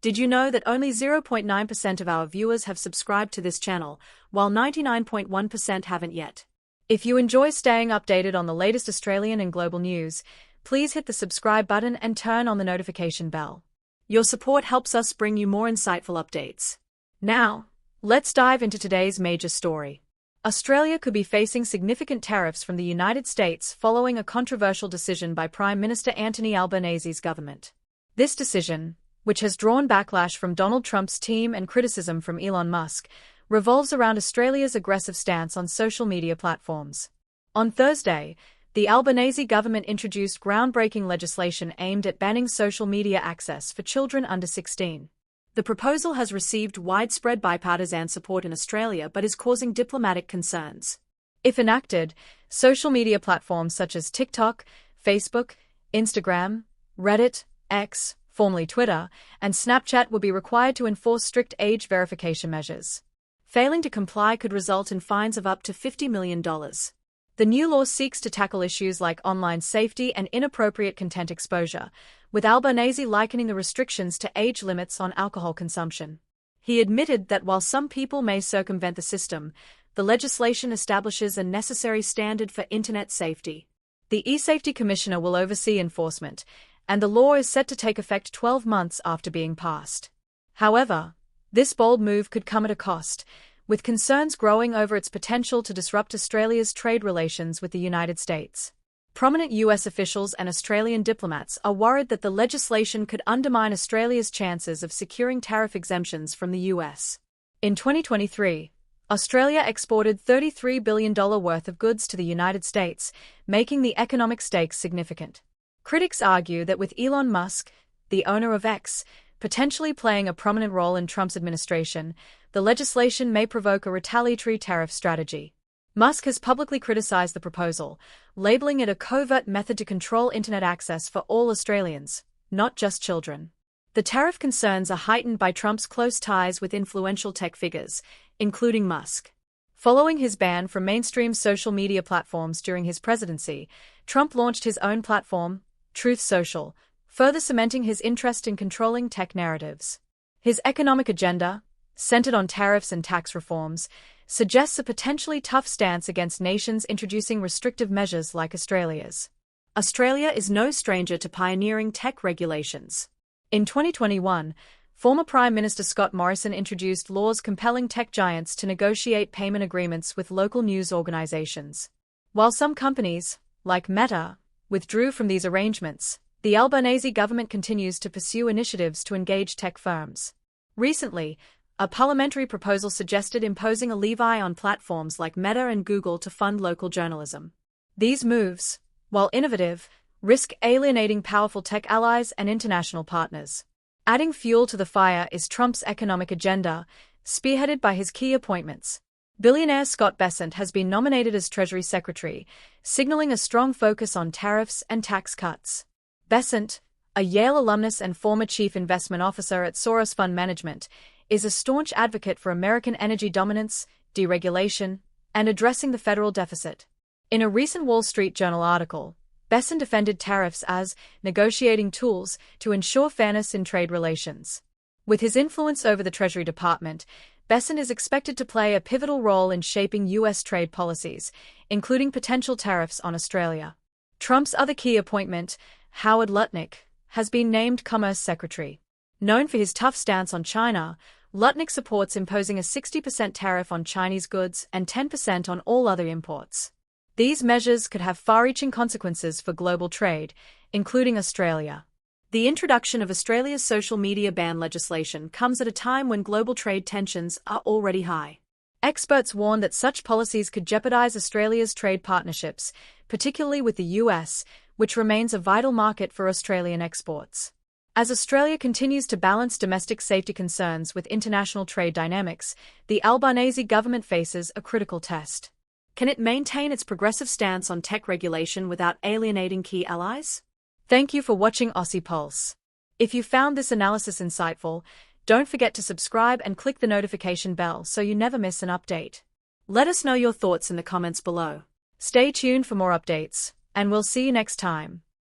Did you know that only 0.9% of our viewers have subscribed to this channel, while 99.1% haven't yet? If you enjoy staying updated on the latest Australian and global news, please hit the subscribe button and turn on the notification bell. Your support helps us bring you more insightful updates. Now, let's dive into today's major story. Australia could be facing significant tariffs from the United States following a controversial decision by Prime Minister Anthony Albanese's government. This decision, which has drawn backlash from Donald Trump's team and criticism from Elon Musk, revolves around Australia's aggressive stance on social media platforms. On Thursday, the Albanese government introduced groundbreaking legislation aimed at banning social media access for children under 16. The proposal has received widespread bipartisan support in Australia but is causing diplomatic concerns. If enacted, social media platforms such as TikTok, Facebook, Instagram, Reddit, X, formerly Twitter, and Snapchat would be required to enforce strict age verification measures. Failing to comply could result in fines of up to $50 million. The new law seeks to tackle issues like online safety and inappropriate content exposure, with Albanese likening the restrictions to age limits on alcohol consumption. He admitted that while some people may circumvent the system, the legislation establishes a necessary standard for internet safety. The eSafety Commissioner will oversee enforcement, and the law is set to take effect 12 months after being passed. However, this bold move could come at a cost, with concerns growing over its potential to disrupt Australia's trade relations with the United States. Prominent US officials and Australian diplomats are worried that the legislation could undermine Australia's chances of securing tariff exemptions from the US. In 2023, Australia exported $33 billion worth of goods to the United States, making the economic stakes significant. Critics argue that with Elon Musk, the owner of X, potentially playing a prominent role in Trump's administration, the legislation may provoke a retaliatory tariff strategy. Musk has publicly criticized the proposal, labeling it a covert method to control internet access for all Australians, not just children. The tariff concerns are heightened by Trump's close ties with influential tech figures, including Musk. Following his ban from mainstream social media platforms during his presidency, Trump launched his own platform, Truth Social, further cementing his interest in controlling tech narratives. His economic agenda, centered on tariffs and tax reforms, suggests a potentially tough stance against nations introducing restrictive measures like Australia's. Australia is no stranger to pioneering tech regulations. In 2021, former Prime Minister Scott Morrison introduced laws compelling tech giants to negotiate payment agreements with local news organizations. While some companies, like Meta, withdrew from these arrangements, the Albanese government continues to pursue initiatives to engage tech firms. Recently, a parliamentary proposal suggested imposing a levy on platforms like Meta and Google to fund local journalism. These moves, while innovative, risk alienating powerful tech allies and international partners. Adding fuel to the fire is Trump's economic agenda, spearheaded by his key appointments. Billionaire Scott Bessent has been nominated as Treasury Secretary, signaling a strong focus on tariffs and tax cuts. Bessent, a Yale alumnus and former chief investment officer at Soros Fund Management, is a staunch advocate for American energy dominance, deregulation, and addressing the federal deficit. In a recent Wall Street Journal article, Bessent defended tariffs as negotiating tools to ensure fairness in trade relations. With his influence over the Treasury Department, Bessent is expected to play a pivotal role in shaping U.S. trade policies, including potential tariffs on Australia. Trump's other key appointment, Howard Lutnick, has been named Commerce Secretary. Known for his tough stance on China, Lutnick supports imposing a 60% tariff on Chinese goods and 10% on all other imports. These measures could have far-reaching consequences for global trade, including Australia. The introduction of Australia's social media ban legislation comes at a time when global trade tensions are already high. Experts warn that such policies could jeopardize Australia's trade partnerships, particularly with the US, which remains a vital market for Australian exports. As Australia continues to balance domestic safety concerns with international trade dynamics, the Albanese government faces a critical test. Can it maintain its progressive stance on tech regulation without alienating key allies? Thank you for watching Aussie Pulse. If you found this analysis insightful, don't forget to subscribe and click the notification bell so you never miss an update. Let us know your thoughts in the comments below. Stay tuned for more updates, and we'll see you next time.